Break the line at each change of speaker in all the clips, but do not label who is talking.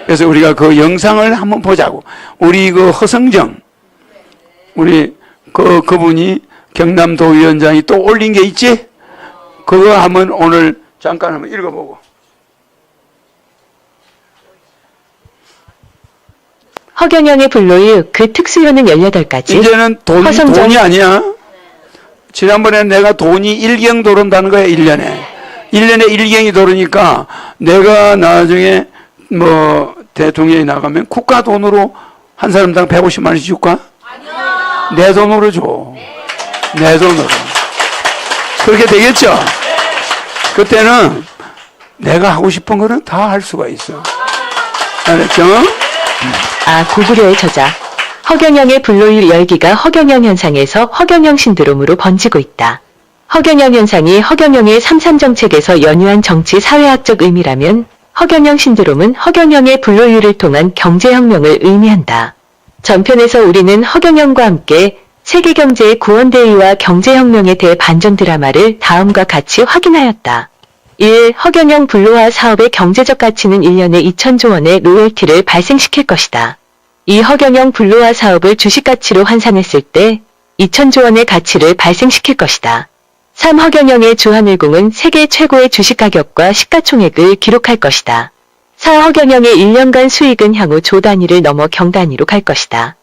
그래서 우리가 그 영상을 한번 보자고. 우리 그 허성정, 우리 그분이 경남도위원장이 또 올린 게 있지? 그거 한번 오늘 잠깐 한번 읽어보고.
허경영의 불로유 그 특수요는 18가지.
이제는 돈이 아니야. 지난번에 내가 돈이 1경 도른다는 거야, 1년에. 1년에 1경이 도르니까 내가 나중에 뭐 대통령이 나가면 국가 돈으로 한 사람당 150만 원씩 줄까? 아니요. 내 돈으로 줘. 내 돈으로. 그렇게 되겠죠? 그때는 내가 하고 싶은 거는 다 할 수가 있어. 알았죠?
고구려의 저자. 허경영의 불로유 열기가 허경영 현상에서 허경영 신드롬으로 번지고 있다. 허경영 현상이 허경영의 삼삼정책에서 연유한 정치 사회학적 의미라면 허경영 신드롬은 허경영의 불로유를 통한 경제혁명을 의미한다. 전편에서 우리는 허경영과 함께 세계경제의 구원대의와 경제혁명에 대해 반전 드라마를 다음과 같이 확인하였다. 1. 허경영 불로화 사업의 경제적 가치는 1년에 2천조 원의 로열티를 발생시킬 것이다. 이 허경영 불로화 사업을 주식가치로 환산했을 때 2천조 원의 가치를 발생시킬 것이다. 3. 허경영의 주하늘궁은 세계 최고의 주식가격과 시가총액을 기록할 것이다. 4. 허경영의 1년간 수익은 향후 조 단위를 넘어 경 단위로 갈 것이다.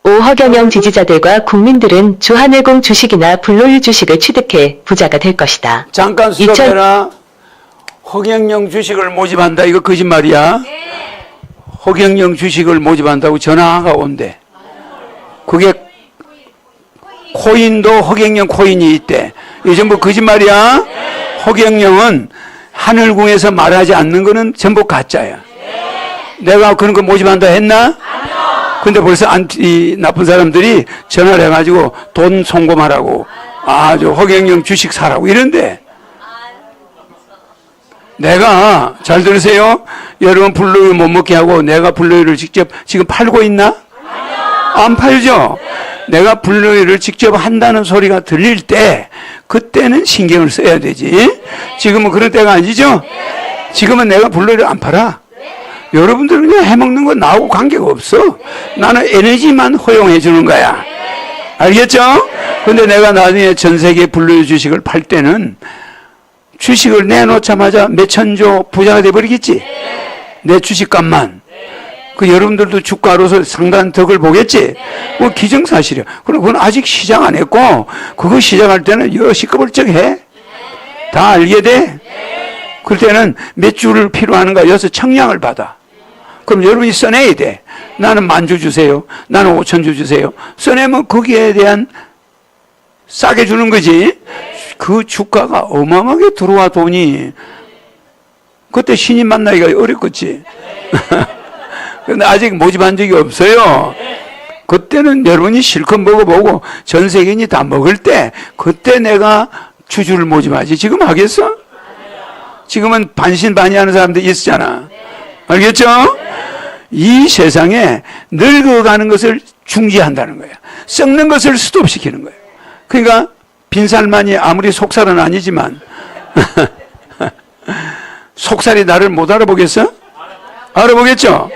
5. 허경영 지지자들과 국민들은 주하늘궁 주식이나 불로유 주식을 취득해 부자가 될 것이다.
잠깐 스톱해라. 허경영 주식을 모집한다. 이거 거짓말이야. 허경영 주식을 모집한다고 전화가 온대. 그게 코인도 허경영 코인이 있대. 이거 전부 거짓말이야. 허경영은 하늘궁에서 말하지 않는 거는 전부 가짜야. 내가 그런 거 모집한다 했나? 근데 벌써 이 나쁜 사람들이 전화를 해가지고 돈 송금하라고, 아주 허경영 주식 사라고 이런데, 내가 잘 들으세요. 여러분 불로유 못 먹게 하고 내가 불로유를 직접 지금 팔고 있나? 안 팔죠? 내가 불로유를 직접 한다는 소리가 들릴 때 그때는 신경을 써야 되지. 지금은 그런 때가 아니죠? 지금은 내가 불로유를 안 팔아. 여러분들은 그냥 해먹는 건 나하고 관계가 없어. 나는 에너지만 허용해 주는 거야. 알겠죠? 근데 내가 나중에 전 세계 불로유 주식을 팔 때는 주식을 내놓자마자 몇천조 부자가 돼버리겠지? 내 주식값만. 그 여러분들도 주가로서 상당한 덕을 보겠지? 뭐 기정사실이야. 그리고 그건 아직 시작 안 했고, 그거 시작할 때는 여러 시끌벅적 해. 다 알게 돼? 그럴 때는 몇 주를 필요하는가 여기서 청량을 받아. 그럼 여러분이 써내야 돼. 나는 10,000주 주세요. 나는 5,000주 주세요. 써내면 거기에 대한 싸게 주는 거지. 그 주가가 어마어마하게 들어와 돈이. 그때 신인 만나기가 어렵겠지. 근데 아직 모집한 적이 없어요. 그때는 여러분이 실컷 먹어보고 전 세계인이 다 먹을 때 그때 내가 주주를 모집하지. 지금 하겠어? 지금은 반신반의하는 사람들 있었잖아. 알겠죠? 이 세상에 늙어가는 것을 중지한다는 거야. 썩는 것을 스톱시키는 거예요. 그러니까 빈살만이 아무리 속살은 아니지만 속살이 나를 못 알아보겠어? 알아보겠죠?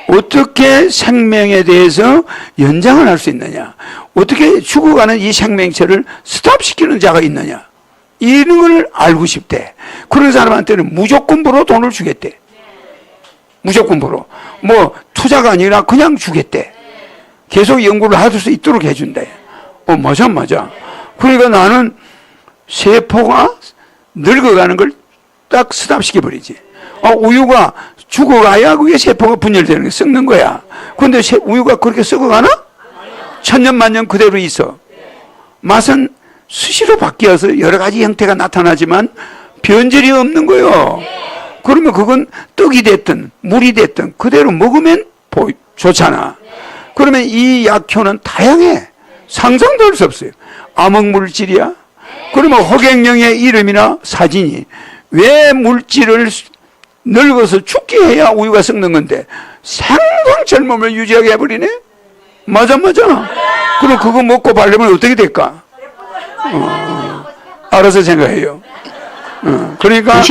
어떻게 생명에 대해서 연장을 할 수 있느냐? 어떻게 죽어가는 이 생명체를 스톱시키는 자가 있느냐? 이런 걸 알고 싶대. 그런 사람한테는 무조건부로 돈을 주겠대. 무조건부로. 뭐 투자가 아니라 그냥 주겠대. 계속 연구를 할 수 있도록 해준대. 맞아. 그러니까 나는 세포가 늙어가는 걸 딱 스탑시켜버리지. 우유가 죽어가야 그게 세포가 분열되는 게 썩는 거야. 그런데 우유가 그렇게 썩어가나? 천년만년 그대로 있어. 맛은 수시로 바뀌어서 여러 가지 형태가 나타나지만 변절이 없는 거예요. 그러면 그건 떡이 됐든 물이 됐든 그대로 먹으면 좋잖아. 그러면 이 약효는 다양해. 상상도 할 수 없어요. 암흑물질이야? 그러면 허경영의 이름이나 사진이 왜 물질을 늙어서 죽게 해야 우유가 썩는 건데 상상 젊음을 유지하게 해버리네? 맞아. 그럼 그거 먹고 바르면 어떻게 될까? 알아서 생각해요. 그러니까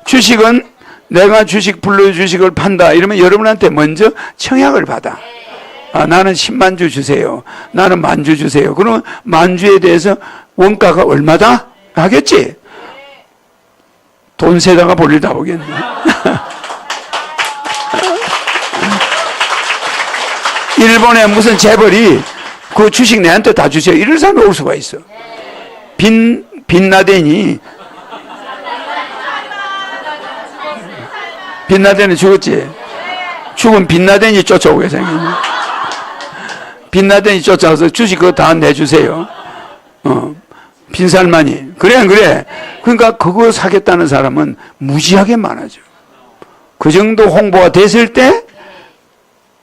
주식은 내가 분로의 주식을 판다. 이러면 여러분한테 먼저 청약을 받아. 아, 나는 10만 주 주세요. 나는 10,000주 주세요. 그러면 10,000주에 대해서 원가가 얼마다? 하겠지? 돈 세다가 볼일 다 보겠네. 일본에 무슨 재벌이 그 주식 내한테 다 주세요. 이럴 사람이 올 수가 있어. 빈라덴이 죽었지. 죽은 빈라덴이 쫓아오게 생겼네. 빈라덴이 쫓아와서 주식 그거 다 내주세요. 빈살만이. 그래, 안 그래? 그러니까 그거 사겠다는 사람은 무지하게 많아져. 그 정도 홍보가 됐을 때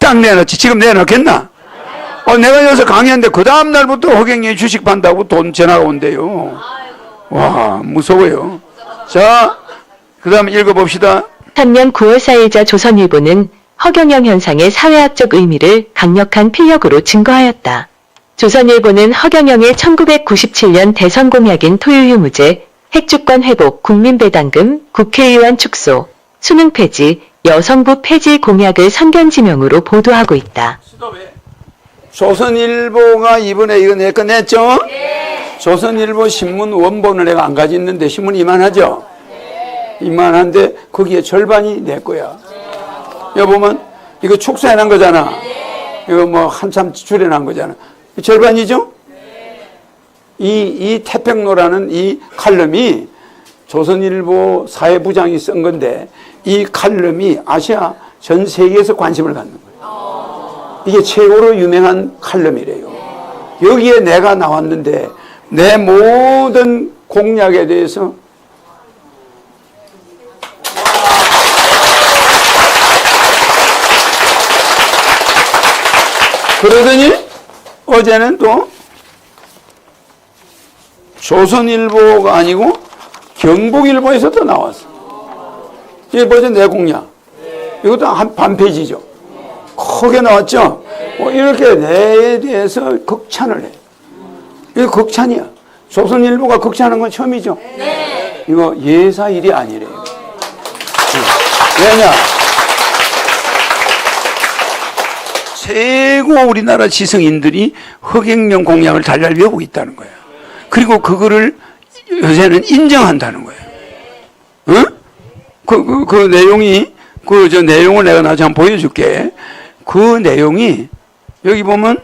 딱 내놓지. 지금 내놓겠나? 내가 여기서 강의하는데 그 다음날부터 허경영이 주식 판다고 돈 전화가 온대요. 와, 무서워요. 자, 그 다음 읽어봅시다.
3년 9월 4일자 조선일보는 허경영 현상의 사회학적 의미를 강력한 필력으로 증거하였다. 조선일보는 허경영의 1997년 대선 공약인 토유유무제, 핵주권 회복, 국민배당금, 국회의원 축소, 수능 폐지, 여성부 폐지 공약을 선견지명으로 보도하고 있다.
조선일보가 이번에 이거 내 거 냈죠? 네. 조선일보 신문 원본을 내가 안 가지고 있는데 신문 이만하죠? 네. 이만한데 거기에 절반이 내 거야. 네. 여기 보면 이거 축소해놓은 거잖아. 네. 이거 뭐 한참 줄여놓은 거잖아. 절반이죠? 네. 이 태평로라는 이 칼럼이 조선일보 사회부장이 쓴 건데 이 칼럼이 아시아 전 세계에서 관심을 갖는 거예요. 이게 최고로 유명한 칼럼이래요. 여기에 내가 나왔는데 내 모든 공약에 대해서 그러더니 어제는 또 조선일보가 아니고 경북일보에서 또 나왔어. 이게 뭐죠? 내 공약. 이것도 한 반 페이지죠. 크게 나왔죠? 이렇게 내에 대해서 극찬을 해. 이거 극찬이야. 조선일보가 극찬하는 건 처음이죠? 네. 이거 예사일이 아니래요. 왜냐? 최고 우리나라 지성인들이 허경영 공약을 달달 외우고 있다는 거야. 그리고 그거를 요새는 인정한다는 거예요. 응? 그 내용이, 내용을 내가 나중에 한번 보여줄게. 그 내용이, 여기 보면,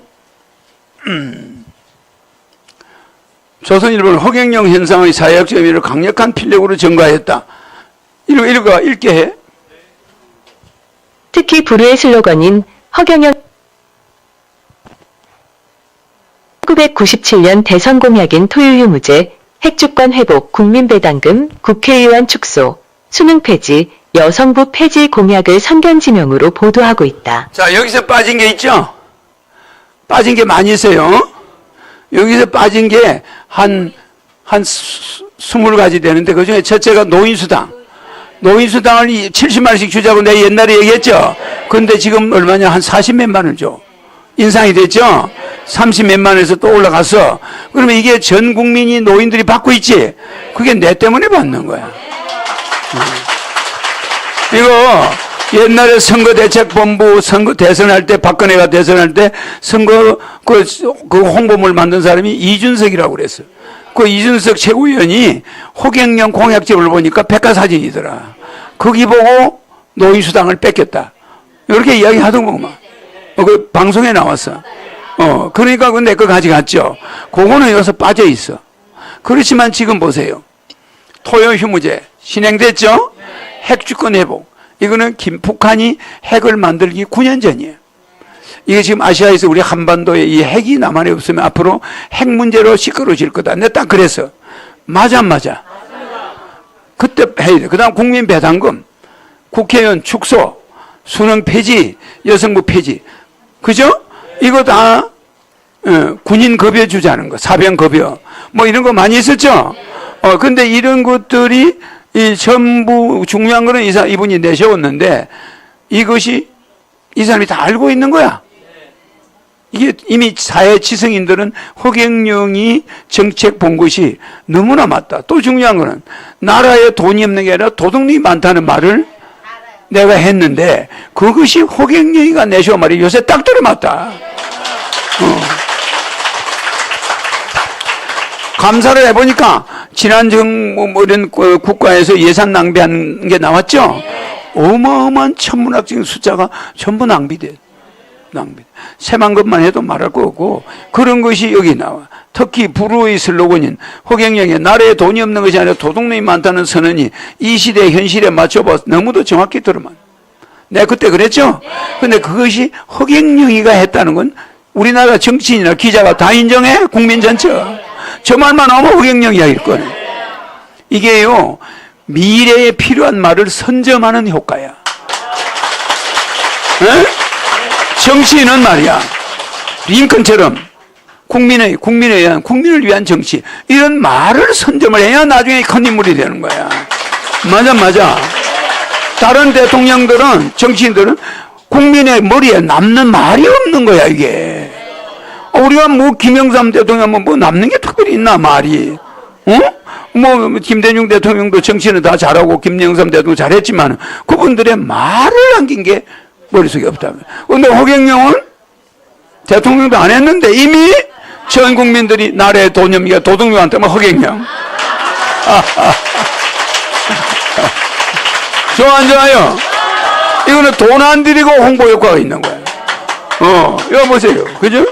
조선일보는 허경영 현상의 사회학적 의미를 강력한 필력으로 증거하였다. 읽게 해.
특히 불후의 슬로건인 허경영 1997년 대선 공약인 토유유무제, 핵주권 회복, 국민배당금, 국회의원 축소, 수능 폐지, 여성부 폐지 공약을 선견지명으로 보도하고 있다.
자, 여기서 빠진 게 있죠? 빠진 게 많이 있어요. 여기서 빠진 게 한 20가지 되는데 그 중에 첫째가 노인수당. 노인수당을 70만 원씩 주자고 내가 옛날에 얘기했죠? 근데 지금 얼마냐? 한 40몇만 원 줘. 인상이 됐죠? 30몇만 원에서 또 올라갔어. 그러면 이게 전 국민이 노인들이 받고 있지? 그게 내 때문에 받는 거야. 이거 옛날에 선거대책본부 대선할 때 박근혜가 대선할 때 선거 그 홍보물 만든 사람이 이준석이라고 그랬어. 그 이준석 최고위원이 허경영 공약집을 보니까 백과사전이더라. 거기 보고 노인수당을 뺏겼다. 이렇게 이야기하더구만. 그 방송에 나왔어. 그러니까 그 내 거 가져갔죠. 그거는 여기서 빠져 있어. 그렇지만 지금 보세요. 토요휴무제 진행됐죠? 핵주권 회복. 이거는 북한이 핵을 만들기 9년 전이에요. 이게 지금 아시아에서 우리 한반도에 이 핵이 남한에 없으면 앞으로 핵 문제로 시끄러워질 거다. 내가 딱 그랬어. 맞아, 안 맞아? 그때 해야 돼. 그 다음 국민 배당금, 국회의원 축소, 수능 폐지, 여성부 폐지. 그죠? 이거 다 군인 급여 주자는 거, 사병 급여. 뭐 이런 거 많이 있었죠? 근데 이런 것들이 전부 중요한 거는 이분이 내세웠는데 이것이 이 사람이 다 알고 있는 거야. 이게 이미 사회 지성인들은 허경영이 정책 본 것이 너무나 맞다. 또 중요한 거는 나라에 돈이 없는 게 아니라 도둑놈이 많다는 말을 내가 했는데 그것이 허경영이가 내쇼 말이 요새 딱 들어맞다. 감사를 해보니까 지난 이런 국가에서 예산 낭비한 게 나왔죠. 어마어마한 천문학적인 숫자가 전부 낭비돼. 세만 것만 해도 말할 거 없고 그런 것이 여기 나와. 특히 불후의 슬로건인 허경영의 나라에 돈이 없는 것이 아니라 도둑놈이 많다는 선언이 이 시대 현실에 맞춰봐 너무도 정확히 들어만. 내가 그때 그랬죠? 근데 그것이 허경영이가 했다는 건 우리나라 정치인이나 기자가 다 인정해? 국민 전체. 저 말만 하면 허경영 이야기일 거네. 이게요, 미래에 필요한 말을 선점하는 효과야. 에? 정치인은 말이야, 링컨처럼 국민을 위한 정치, 이런 말을 선점을 해야 나중에 큰 인물이 되는 거야. 맞아. 다른 대통령들은, 정치인들은 국민의 머리에 남는 말이 없는 거야, 이게. 우리가 뭐 김영삼 대통령 뭐 남는 게 특별히 있나 말이. 뭐 김대중 대통령도 정치는 다 잘하고 김영삼 대통령 잘했지만 그분들의 말을 남긴 게 머릿속에 없다. 그런데 허경영은 대통령도 안 했는데 이미 전 국민들이 나라의 도념이가 도둑놈한테만 허경영. 좋아 안 좋아요? 이거는 돈 안 들이고 홍보 효과가 있는 거예요. 이거 보세요. 그죠?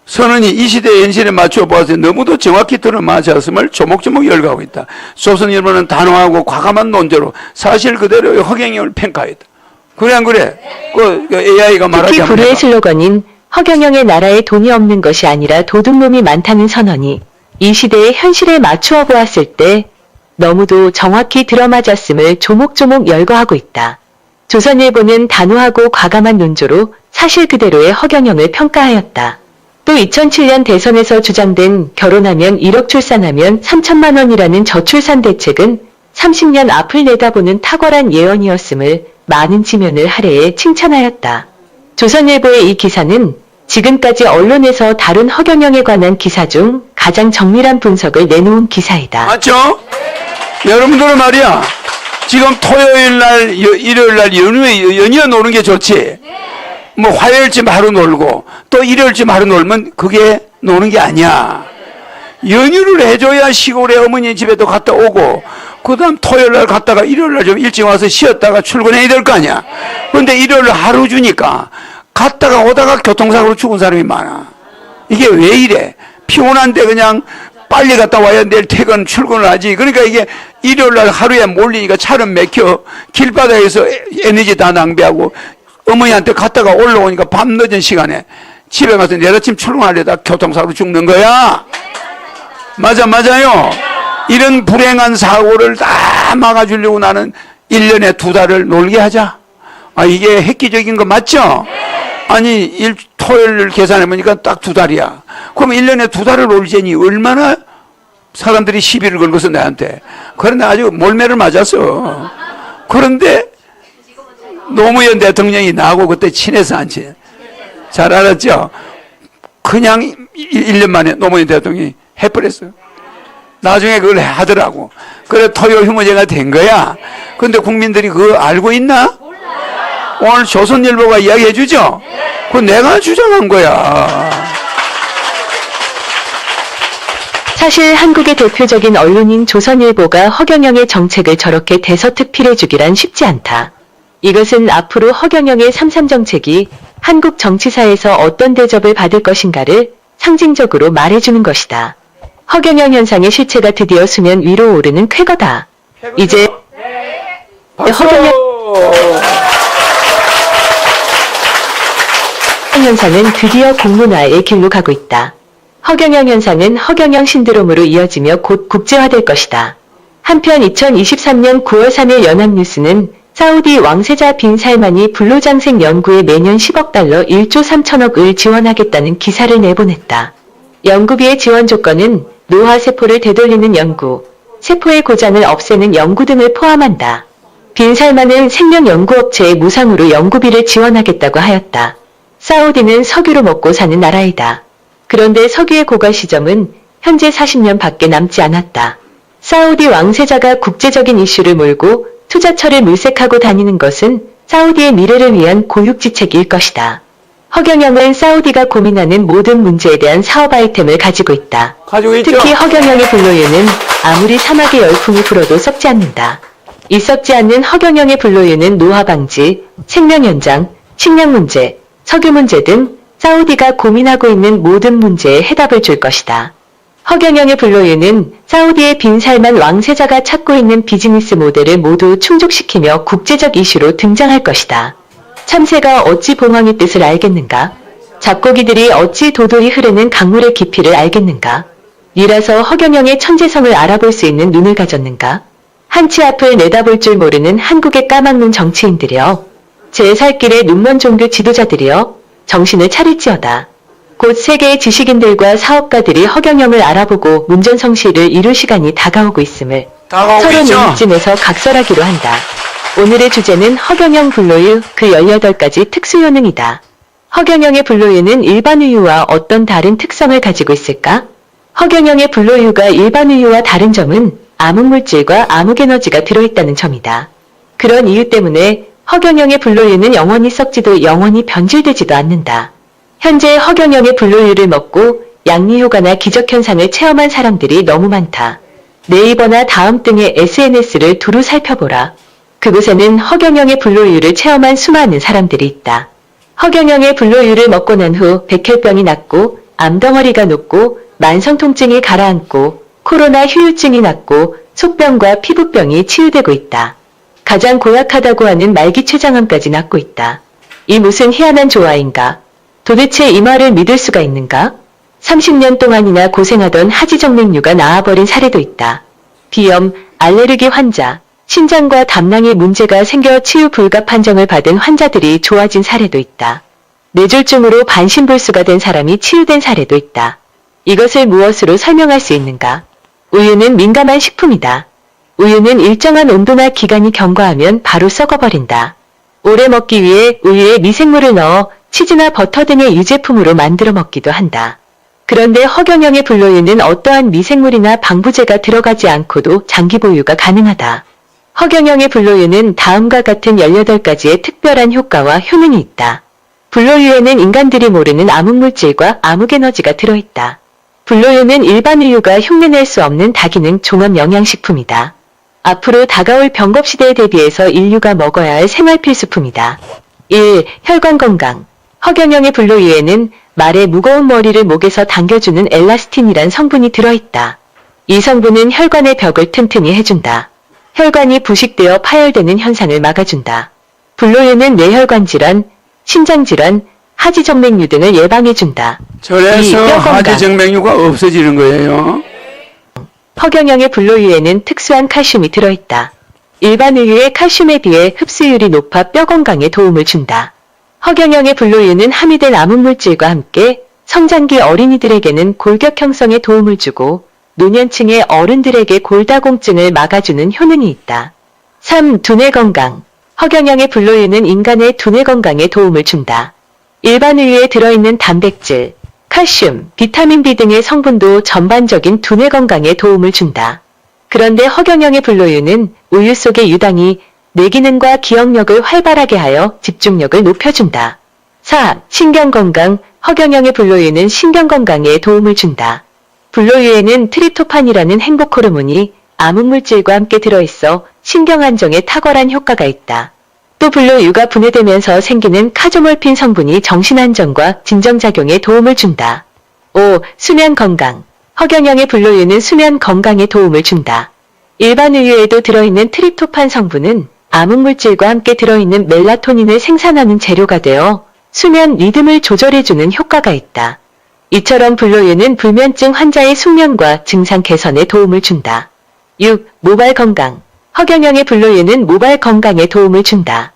선언이 이 시대의 현실에 맞춰 보아서 너무도 정확히 들어맞았음을 조목조목 열거하고 있다. 조선일보는 단호하고 과감한 논조로 사실 그대로 허경영을 평가했다. 그래 안 그래? 그 AI가 말하지
특히 불후의 슬로건인 허경영의 나라에 돈이 없는 것이 아니라 도둑놈이 많다는 선언이 이 시대의 현실에 맞추어 보았을 때 너무도 정확히 들어맞았음을 조목조목 열거하고 있다. 조선일보는 단호하고 과감한 논조로 사실 그대로의 허경영을 평가하였다. 또 2007년 대선에서 주장된 결혼하면 1억 출산하면 3천만 원이라는 저출산 대책은 30년 앞을 내다보는 탁월한 예언이었음을 많은 지면을 할애해 칭찬하였다. 조선일보의 이 기사는 지금까지 언론에서 다룬 허경영에 관한 기사 중 가장 정밀한 분석을 내놓은 기사이다.
맞죠? 여러분들은 말이야, 지금 토요일 날, 일요일 날 연이어 노는 게 좋지. 뭐 화요일쯤 하루 놀고 또 일요일쯤 하루 놀면 그게 노는 게 아니야. 연휴를 해줘야 시골에 어머니 집에도 갔다 오고 그 다음 토요일 날 갔다가 일요일 날 좀 일찍 와서 쉬었다가 출근해야 될 거 아니야. 그런데 일요일 날 하루 주니까 갔다가 오다가 교통사고로 죽은 사람이 많아. 이게 왜 이래? 피곤한데 그냥 빨리 갔다 와야 내일 출근을 하지. 그러니까 이게 일요일 날 하루에 몰리니까 차는 막혀 길바닥에서 에너지 다 낭비하고 어머니한테 갔다가 올라오니까 밤 늦은 시간에 집에 가서 내일 아침 출근하려다 교통사고로 죽는 거야. 맞아요. 이런 불행한 사고를 다 막아주려고 나는 1년에 2달을 놀게 하자. 이게 획기적인 거 맞죠? 아니, 토요일 계산해보니까 딱 2달이야. 그럼 1년에 2달을 놀자니 얼마나 사람들이 시비를 걸고서 나한테. 그런데 아주 몰매를 맞았어. 그런데 노무현 대통령이 나하고 그때 친해서 안 친해. 잘 알았죠? 그냥 1년 만에 노무현 대통령이 해버렸어요. 나중에 그걸 하더라고. 그래 토요 휴무제가 된 거야. 근데 국민들이 그거 알고 있나? 오늘 조선일보가 이야기해 주죠? 그거 내가 주장한 거야.
사실 한국의 대표적인 언론인 조선일보가 허경영의 정책을 저렇게 대서특필해주기란 쉽지 않다. 이것은 앞으로 허경영의 3.3 정책이 한국 정치사에서 어떤 대접을 받을 것인가를 상징적으로 말해주는 것이다. 허경영 현상의 실체가 드디어 수면 위로 오르는 쾌거다. 이제 허경영 현상은 드디어 공론화의 길로 가고 있다. 허경영 현상은 허경영 신드롬으로 이어지며 곧 국제화될 것이다. 한편 2023년 9월 3일 연합뉴스는 사우디 왕세자 빈 살만이 불로장생 연구에 매년 10억 달러 1조 3천억을 지원하겠다는 기사를 내보냈다. 연구비의 지원 조건은 노화세포를 되돌리는 연구, 세포의 고장을 없애는 연구 등을 포함한다. 빈 살만은 생명연구업체에 무상으로 연구비를 지원하겠다고 하였다. 사우디는 석유로 먹고 사는 나라이다. 그런데 석유의 고갈 시점은 현재 40년 밖에 남지 않았다. 사우디 왕세자가 국제적인 이슈를 몰고 투자처를 물색하고 다니는 것은 사우디의 미래를 위한 고육지책일 것이다. 허경영은 사우디가 고민하는 모든 문제에 대한 사업 아이템을 가지고 있다.
가지고 있죠?
특히 허경영의 블로유는 아무리 사막의 열풍이 불어도 썩지 않는다. 이 썩지 않는 허경영의 블로유는 노화 방지, 생명 연장, 식량 문제, 석유 문제 등 사우디가 고민하고 있는 모든 문제에 해답을 줄 것이다. 허경영의 블로유는 사우디의 빈살만 왕세자가 찾고 있는 비즈니스 모델을 모두 충족시키며 국제적 이슈로 등장할 것이다. 참새가 어찌 봉황의 뜻을 알겠는가? 잡고기들이 어찌 도도히 흐르는 강물의 깊이를 알겠는가? 니라서 허경영의 천재성을 알아볼 수 있는 눈을 가졌는가? 한치 앞을 내다볼 줄 모르는 한국의 까막눈 정치인들이여, 제 살 길에 눈먼 종교 지도자들이여, 정신을 차릴지어다. 곧 세계의 지식인들과 사업가들이 허경영을 알아보고 문전성시를 이룰 시간이 다가오고 있음을 서로
있죠?
눈쯤에서 각설하기로 한다. 오늘의 주제는 허경영 블로유 그 18가지 특수효능이다. 허경영의 블로유는 일반 우유와 어떤 다른 특성을 가지고 있을까? 허경영의 블로유가 일반 우유와 다른 점은 암흑물질과 암흑에너지가 들어있다는 점이다. 그런 이유 때문에 허경영의 블로유는 영원히 썩지도 영원히 변질되지도 않는다. 현재 허경영의 블로유를 먹고 양리효과나 기적현상을 체험한 사람들이 너무 많다. 네이버나 다음 등의 SNS를 두루 살펴보라. 그곳에는 허경영의 블로유를 체험한 수많은 사람들이 있다. 허경영의 블로유를 먹고 난 후 백혈병이 낫고 암덩어리가 녹고 만성통증이 가라앉고 코로나 후유증이 낫고 속병과 피부병이 치유되고 있다. 가장 고약하다고 하는 말기췌장암까지 낫고 있다. 이 무슨 희한한 조화인가? 도대체 이 말을 믿을 수가 있는가? 30년 동안이나 고생하던 하지정맥류가 나아버린 사례도 있다. 비염, 알레르기 환자, 신장과 담낭에 문제가 생겨 치유 불가 판정을 받은 환자들이 좋아진 사례도 있다. 뇌졸중으로 반신불수가 된 사람이 치유된 사례도 있다. 이것을 무엇으로 설명할 수 있는가? 우유는 민감한 식품이다. 우유는 일정한 온도나 기간이 경과하면 바로 썩어버린다. 오래 먹기 위해 우유에 미생물을 넣어 치즈나 버터 등의 유제품으로 만들어 먹기도 한다. 그런데 허경영의 블로유는 어떠한 미생물이나 방부제가 들어가지 않고도 장기 보유가 가능하다. 허경영의 블로유는 다음과 같은 18가지의 특별한 효과와 효능이 있다. 블로유에는 인간들이 모르는 암흑물질과 암흑에너지가 들어있다. 블로유는 일반 우유가 흉내낼 수 없는 다기능 종합 영양식품이다. 앞으로 다가올 병겁시대에 대비해서 인류가 먹어야 할 생활필수품이다. 1. 혈관 건강. 허경영의 블로유에는 말의 무거운 머리를 목에서 당겨주는 엘라스틴이란 성분이 들어있다. 이 성분은 혈관의 벽을 튼튼히 해준다. 혈관이 부식되어 파열되는 현상을 막아준다. 블로유는 뇌혈관 질환, 심장 질환, 하지정맥류 등을 예방해준다.
저래서 하지정맥류가 없어지는 거예요.
허경영의 블로유에는 특수한 칼슘이 들어있다. 일반 우유의 칼슘에 비해 흡수율이 높아 뼈 건강에 도움을 준다. 허경영의 블로유는 함유된 암흑물질과 함께 성장기 어린이들에게는 골격 형성에 도움을 주고 노년층의 어른들에게 골다공증을 막아주는 효능이 있다. 3. 두뇌 건강. 허경영의 블로유는 인간의 두뇌 건강에 도움을 준다. 일반 우유에 들어있는 단백질, 칼슘, 비타민 B 등의 성분도 전반적인 두뇌 건강에 도움을 준다. 그런데 허경영의 블로유는 우유 속의 유당이 뇌 기능과 기억력을 활발하게 하여 집중력을 높여준다. 4. 신경 건강. 허경영의 블로유는 신경 건강에 도움을 준다. 블로유에는 트립토판이라는 행복 호르몬이 암흑물질과 함께 들어있어 신경 안정에 탁월한 효과가 있다. 또 블로유가 분해되면서 생기는 카조몰핀 성분이 정신 안정과 진정작용에 도움을 준다. 5. 수면 건강. 허경영의 블로유는 수면 건강에 도움을 준다. 일반 우유에도 들어있는 트립토판 성분은 암흑물질과 함께 들어있는 멜라토닌을 생산하는 재료가 되어 수면 리듬을 조절해주는 효과가 있다. 이처럼 블로유는 불면증 환자의 숙면과 증상 개선에 도움을 준다. 6. 모발 건강. 허경영의 블로유는 모발 건강에 도움을 준다.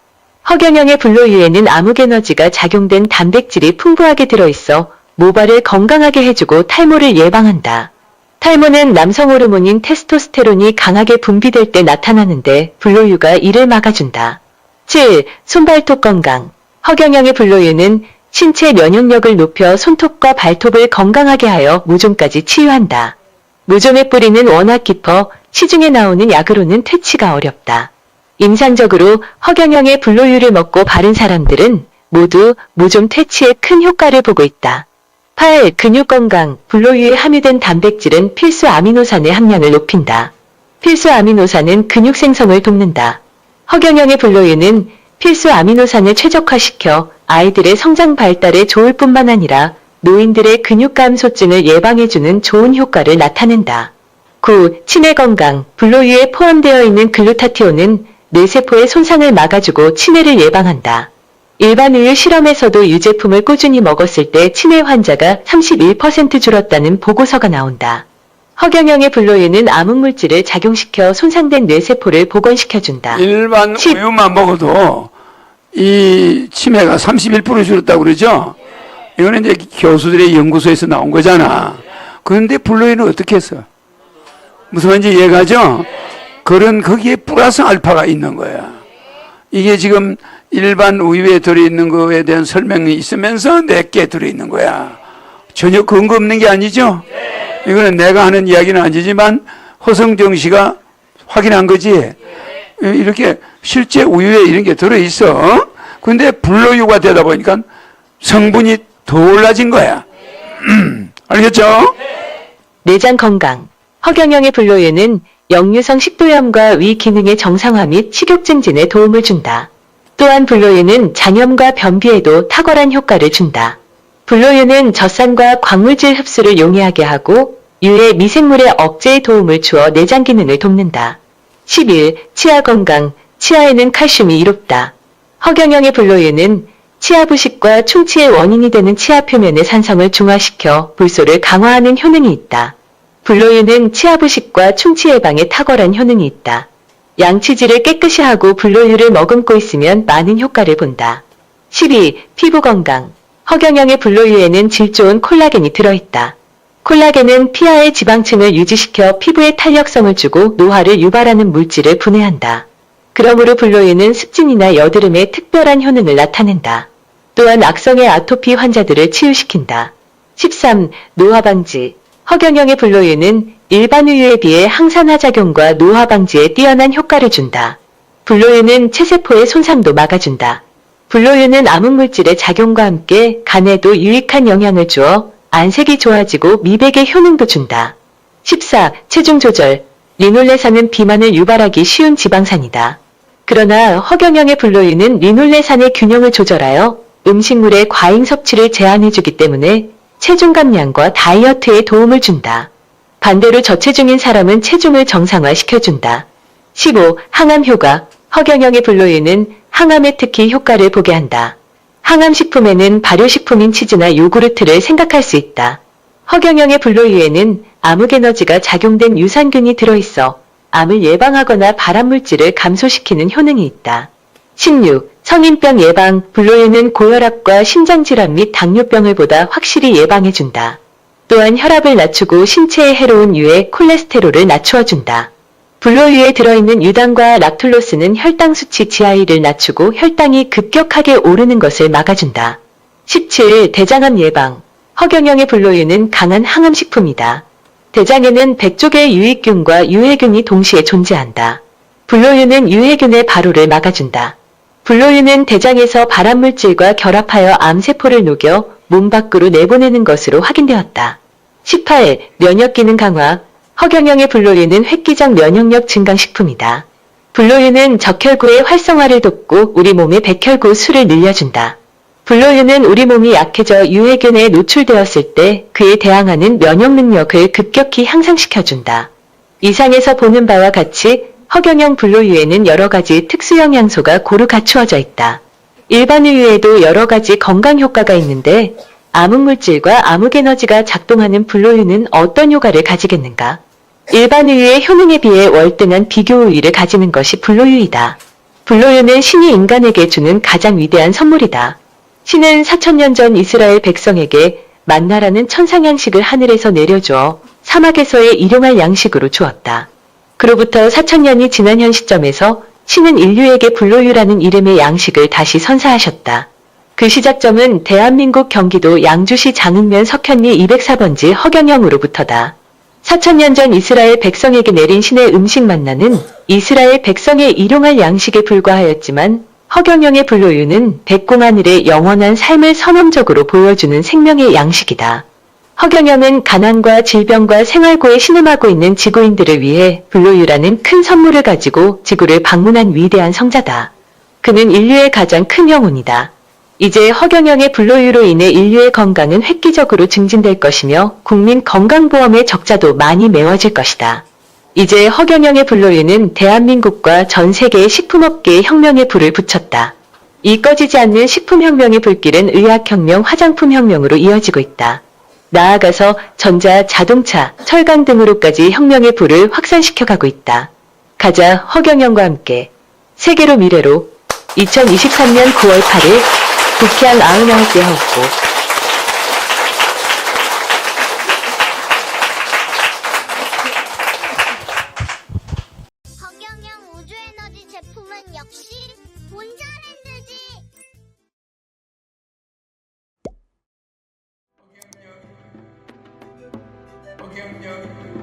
허경영의 블로유에는 암흑에너지가 작용된 단백질이 풍부하게 들어있어 모발을 건강하게 해주고 탈모를 예방한다. 탈모는 남성 호르몬인 테스토스테론이 강하게 분비될 때 나타나는데 블로유가 이를 막아준다. 7. 손발톱 건강. 허경영의 블로유는 신체 면역력을 높여 손톱과 발톱을 건강하게 하여 무좀까지 치유한다. 무좀의 뿌리는 워낙 깊어 시중에 나오는 약으로는 퇴치가 어렵다. 임상적으로 허경영의 불로유를 먹고 바른 사람들은 모두 무좀 퇴치에 큰 효과를 보고 있다. 8. 근육 건강. 불로유에 함유된 단백질은 필수 아미노산의 함량을 높인다. 필수 아미노산은 근육 생성을 돕는다. 허경영의 불로유는 필수 아미노산을 최적화시켜 아이들의 성장 발달에 좋을 뿐만 아니라 노인들의 근육 감소증을 예방해주는 좋은 효과를 나타낸다. 9. 치매 건강. 불로유에 포함되어 있는 글루타티온은 뇌세포의 손상을 막아주고 치매를 예방한다. 일반 우유 실험에서도 유제품을 꾸준히 먹었을 때 치매 환자가 31% 줄었다는 보고서가 나온다. 허경영의 불로유는 암흑물질을 작용시켜 손상된 뇌세포를 복원시켜준다.
일반 우유만 먹어도 이 치매가 31% 줄었다고 그러죠? 이거는 이제 교수들의 연구소에서 나온 거잖아. 그런데 불로유는 어떻게 했어? 무슨 말인지 이해가죠? 그런 거기에 플러스 알파가 있는 거야. 이게 지금 일반 우유에 들어있는 거에 대한 설명이 있으면서 내게 들어있는 거야. 전혀 근거 없는 게 아니죠? 이거는 내가 하는 이야기는 아니지만 허성정 씨가 확인한 거지. 이렇게 실제 우유에 이런 게 들어있어. 근데 불로유가 되다 보니까 성분이 더 올라진 거야. 알겠죠?
내장 건강. 허경영의 불로유는 역류성 식도염과 위 기능의 정상화 및 식욕 증진에 도움을 준다. 또한 불로유는 장염과 변비에도 탁월한 효과를 준다. 불로유는 젖산과 광물질 흡수를 용이하게 하고 유해 미생물의 억제에 도움을 주어 내장 기능을 돕는다. 11. 치아 건강. 치아에는 칼슘이 이롭다. 허경영의 불로유는 치아 부식과 충치의 원인이 되는 치아 표면의 산성을 중화시켜 불소를 강화하는 효능이 있다. 불로유는 치아 부식과 충치 예방에 탁월한 효능이 있다. 양치질을 깨끗이 하고 불로유를 머금고 있으면 많은 효과를 본다. 12. 피부 건강. 허경영의 불로유에는 질 좋은 콜라겐이 들어있다. 콜라겐은 피하의 지방층을 유지시켜 피부에 탄력성을 주고 노화를 유발하는 물질을 분해한다. 그러므로 불로유는 습진이나 여드름에 특별한 효능을 나타낸다. 또한 악성의 아토피 환자들을 치유시킨다. 13. 노화 방지. 허경영의 불로유는 일반 우유에 비해 항산화 작용과 노화 방지에 뛰어난 효과를 준다. 불로유는 체세포의 손상도 막아준다. 불로유는 암흑물질의 작용과 함께 간에도 유익한 영향을 주어 안색이 좋아지고 미백의 효능도 준다. 14. 체중 조절. 리놀레산은 비만을 유발하기 쉬운 지방산이다. 그러나 허경영의 불로유는 리놀레산의 균형을 조절하여 음식물의 과잉 섭취를 제한해주기 때문에 체중 감량과 다이어트에 도움을 준다. 반대로 저체중인 사람은 체중을 정상화시켜준다. 15. 항암 효과. 허경영의 불로유는 항암에 특히 효과를 보게 한다. 항암식품에는 발효식품인 치즈나 요구르트를 생각할 수 있다. 허경영의 불로유에는 암흑에너지가 작용된 유산균이 들어있어 암을 예방하거나 발암물질을 감소시키는 효능이 있다. 16. 성인병 예방. 불로유는 고혈압과 심장질환 및 당뇨병을 보다 확실히 예방해준다. 또한 혈압을 낮추고 신체에 해로운 유해 콜레스테롤을 낮추어준다. 불로유에 들어있는 유당과 락툴로스는 혈당 수치 지하위를 낮추고 혈당이 급격하게 오르는 것을 막아준다. 17. 대장암 예방. 허경영의 불로유는 강한 항암식품이다. 대장에는 100조개의 유익균과 유해균이 동시에 존재한다. 불로유는 유해균의 발호를 막아준다. 불로유는 대장에서 발암물질과 결합하여 암세포를 녹여 몸 밖으로 내보내는 것으로 확인되었다. 18. 면역기능 강화. 허경영의 불로유는 획기적 면역력 증강식품이다. 불로유는 적혈구의 활성화를 돕고 우리 몸의 백혈구 수를 늘려준다. 불로유는 우리 몸이 약해져 유해균에 노출되었을 때 그에 대항하는 면역 능력을 급격히 향상시켜준다. 이상에서 보는 바와 같이 허경영 불로유에는 여러 가지 특수 영양소가 고루 갖추어져 있다. 일반 우유에도 여러 가지 건강 효과가 있는데 암흑물질과 암흑에너지가 작동하는 불로유는 어떤 효과를 가지겠는가? 일반 우유의 효능에 비해 월등한 비교 우위를 가지는 것이 불로유이다. 불로유는 신이 인간에게 주는 가장 위대한 선물이다. 신은 4000년 전 이스라엘 백성에게 만나라는 천상 양식을 하늘에서 내려주어 사막에서의 일용할 양식으로 주었다. 그로부터 4000년이 지난 현 시점에서 신은 인류에게 불로유라는 이름의 양식을 다시 선사하셨다. 그 시작점은 대한민국 경기도 양주시 장흥면 석현리 204번지 허경영으로부터다. 4,000년 전 이스라엘 백성에게 내린 신의 음식 만나는 이스라엘 백성의 일용할 양식에 불과하였지만 허경영의 불로유는 백공하늘의 영원한 삶을 선언적으로 보여주는 생명의 양식이다. 허경영은 가난과 질병과 생활고에 신음하고 있는 지구인들을 위해 불로유라는 큰 선물을 가지고 지구를 방문한 위대한 성자다. 그는 인류의 가장 큰 영혼이다. 이제 허경영의 불로유로 인해 인류의 건강은 획기적으로 증진될 것이며 국민 건강보험의 적자도 많이 메워질 것이다. 이제 허경영의 불로유는 대한민국과 전 세계의 식품업계의 혁명의 불을 붙였다. 이 꺼지지 않는 식품혁명의 불길은 의학혁명, 화장품혁명으로 이어지고 있다. 나아가서 전자, 자동차, 철강 등으로까지 혁명의 불을 확산시켜가고 있다. 가자, 허경영과 함께 세계로 미래로 2023년 9월 8일 북해항 99대 하옵고
허경영 우주에너지 제품은 역시 본자랜드지.
허경영